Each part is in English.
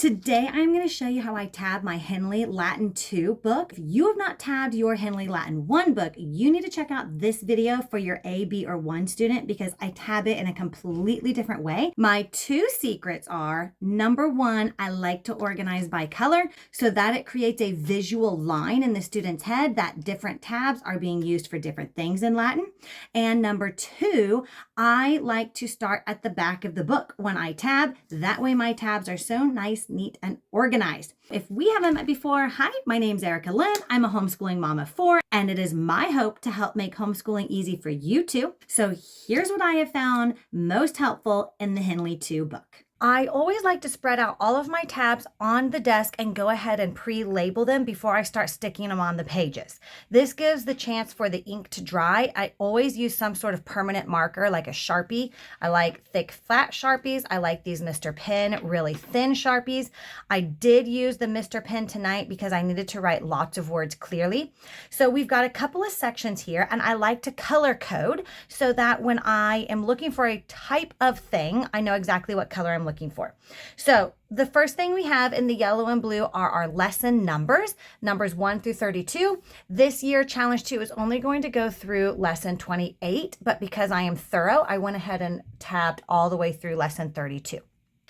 Today I'm going to show you how I tab my Henle Latin 2 book. If you have not tabbed your Henle Latin 1 book, you need to check out this video for your A, B, or 1 student because I tab it in a completely different way. My 2 secrets are, number 1, I like to organize by color so that it creates a visual line in the student's head that different tabs are being used for different things in Latin. And number 2, I like to start at the back of the book when I tab. That way my tabs are so nice, neat, and organized. If we haven't met before, hi, my name's Lynn. I'm a homeschooling mom of 4, and it is my hope to help make homeschooling easy for you too. So here's what I have found most helpful in the Henle 2 book. I always like to spread out all of my tabs on the desk and go ahead and pre-label them before I start sticking them on the pages. This gives the chance for the ink to dry. I always use some sort of permanent marker like a Sharpie. I like thick, flat Sharpies. I like these Mr. Pen, really thin Sharpies. I did use the Mr. Pen tonight because I needed to write lots of words clearly. So we've got a couple of sections here, and I like to color code so that when I am looking for a type of thing, I know exactly what color I'm looking for. So the first thing we have in the yellow and blue are our lesson numbers 1 through 32. This year, Challenge 2 is only going to go through lesson 28, but because I am thorough, I went ahead and tabbed all the way through lesson 32.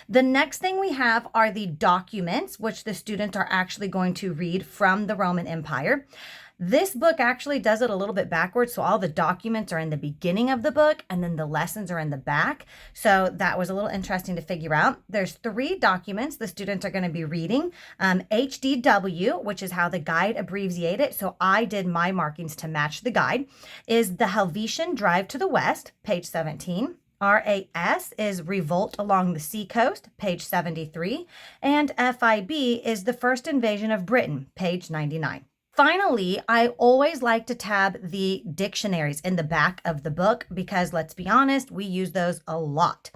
The next thing we have are the documents, which the students are actually going to read from the Roman Empire. This book actually does it a little bit backwards. So all the documents are in the beginning of the book and then the lessons are in the back. So that was a little interesting to figure out. There's 3 documents the students are going to be reading. HDW, which is how the guide abbreviated it. So I did my markings to match the guide, is the Helvetian Drive to the West, page 17. RAS is Revolt Along the Seacoast, page 73. And FIB is the First Invasion of Britain, page 99. Finally, I always like to tab the dictionaries in the back of the book because, let's be honest, we use those a lot.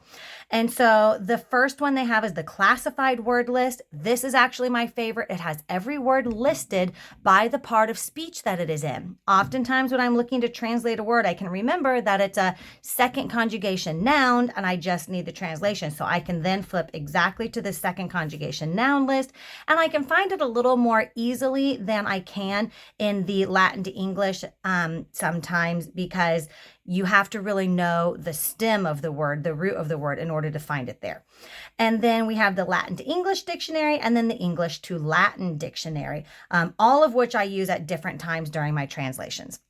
And so the first one they have is the classified word list. This is actually my favorite. It has every word listed by the part of speech that it is in. Oftentimes when I'm looking to translate a word, I can remember that it's a second conjugation noun and I just need the translation. So I can then flip exactly to the second conjugation noun list and I can find it a little more easily than I can in the Latin to English sometimes because you have to really know the stem of the word, the root of the word in order to find it there. And then we have the Latin to English dictionary and then the English to Latin dictionary, all of which I use at different times during my translations.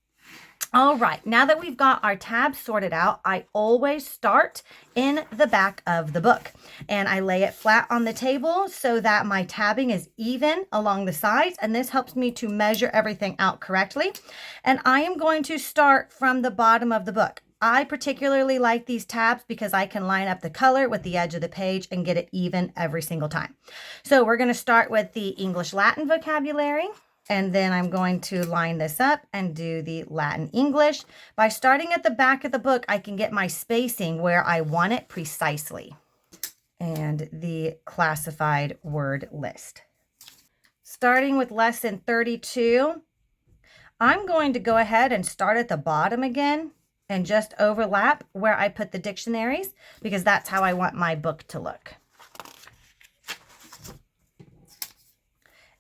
All right, now that we've got our tabs sorted out, I always start in the back of the book and I lay it flat on the table so that my tabbing is even along the sides, and this helps me to measure everything out correctly. And I am going to start from the bottom of the book. I particularly like these tabs because I can line up the color with the edge of the page and get it even every single time. So we're going to start with the English Latin vocabulary. And then I'm going to line this up and do the Latin English. By starting at the back of the book, I can get my spacing where I want it precisely. And the classified word list. Starting with lesson 32, I'm going to go ahead and start at the bottom again and just overlap where I put the dictionaries because that's how I want my book to look.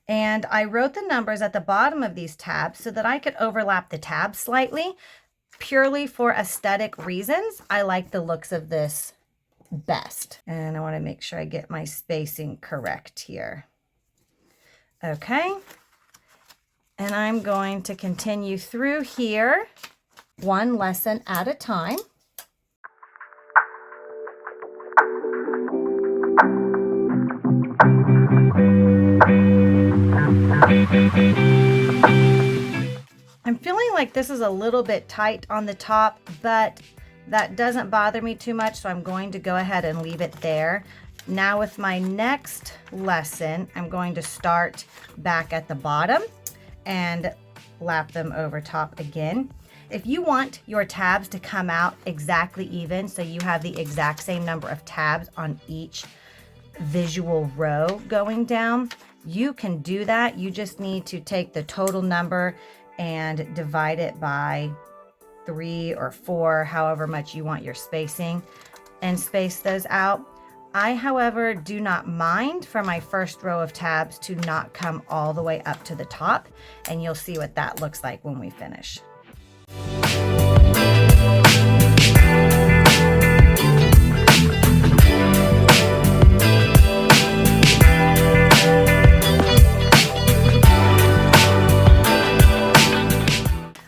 And I wrote the numbers at the bottom of these tabs so that I could overlap the tabs slightly, purely for aesthetic reasons. I like the looks of this best. And I want to make sure I get my spacing correct here. Okay. And I'm going to continue through here, one lesson at a time. I'm feeling like this is a little bit tight on the top, but that doesn't bother me too much, so I'm going to go ahead and leave it there. Now with my next lesson, I'm going to start back at the bottom and lap them over top again. If you want your tabs to come out exactly even, so you have the exact same number of tabs on each visual row going down, you can do that. You just need to take the total number and divide it by 3 or 4, however much you want your spacing, and space those out. I, however, do not mind for my first row of tabs to not come all the way up to the top, and you'll see what that looks like when we finish.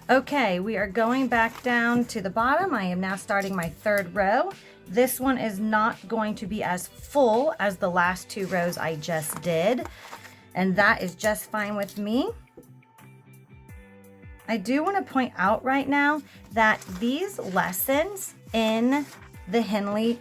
Okay, we are going back down to the bottom. I am now starting my third row. This one is not going to be as full as the last 2 rows I just did, and that is just fine with me. I do want to point out right now that these lessons in the Henle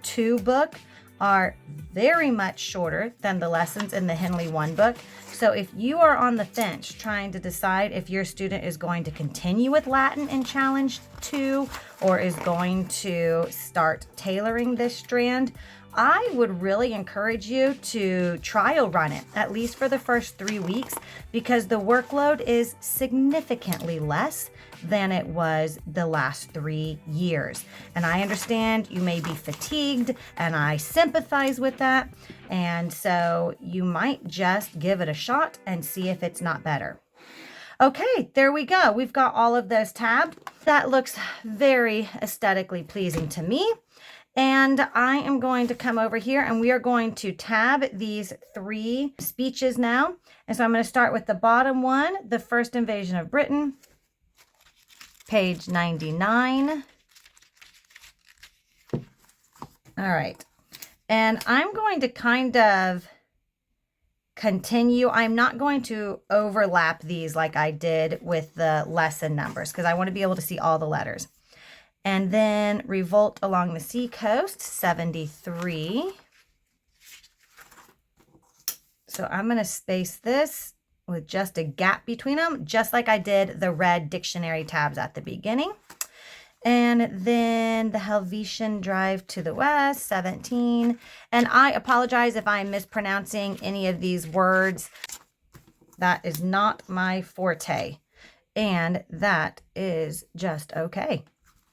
2 book are very much shorter than the lessons in the Henle 1 book. So if you are on the fence trying to decide if your student is going to continue with Latin in Challenge 2 or is going to start tailoring this strand, I would really encourage you to trial run it, at least for the first 3 weeks, because the workload is significantly less than it was the last 3 years. And I understand you may be fatigued, and I sympathize with that. And so you might just give it a shot and see if it's not better. Okay, there we go. We've got all of those tabbed. That looks very aesthetically pleasing to me. And I am going to come over here and we are going to tab these 3 speeches now. And so I'm going to start with the bottom one, the first invasion of Britain, page 99. All right. And I'm going to kind of continue. I'm not going to overlap these like I did with the lesson numbers because I want to be able to see all the letters. And then Revolt Along the Sea Coast, 73. So I'm going to space this with just a gap between them, just like I did the red dictionary tabs at the beginning. And then the Helvetian Drive to the West, 17. And I apologize if I'm mispronouncing any of these words. That is not my forte. And that is just okay.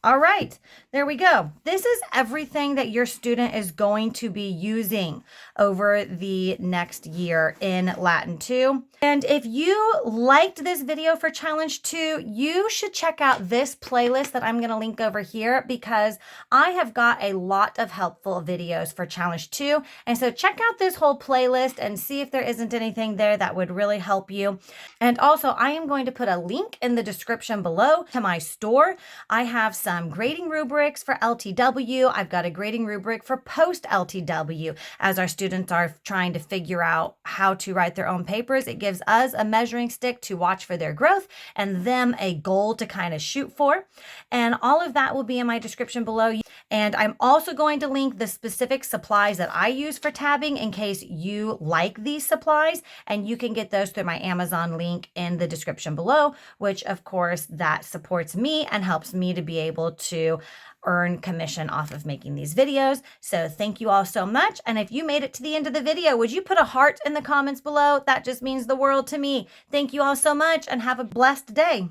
All right, there we go. This is everything that your student is going to be using over the next year in Latin 2. And if you liked this video for Challenge 2, you should check out this playlist that I'm going to link over here because I have got a lot of helpful videos for Challenge 2. And so check out this whole playlist and see if there isn't anything there that would really help you. And also, I am going to put a link in the description below to my store. I have some grading rubrics for LTW. I've got a grading rubric for post LTW. As our students are trying to figure out how to write their own papers, it gives us a measuring stick to watch for their growth and them a goal to kind of shoot for. And all of that will be in my description below. And I'm also going to link the specific supplies that I use for tabbing in case you like these supplies, and you can get those through my Amazon link in the description below, which of course that supports me and helps me to be able to earn commission off of making these videos. So thank you all so much. And if you made it to the end of the video, would you put a heart in the comments below? That just means the world to me. Thank you all so much and have a blessed day.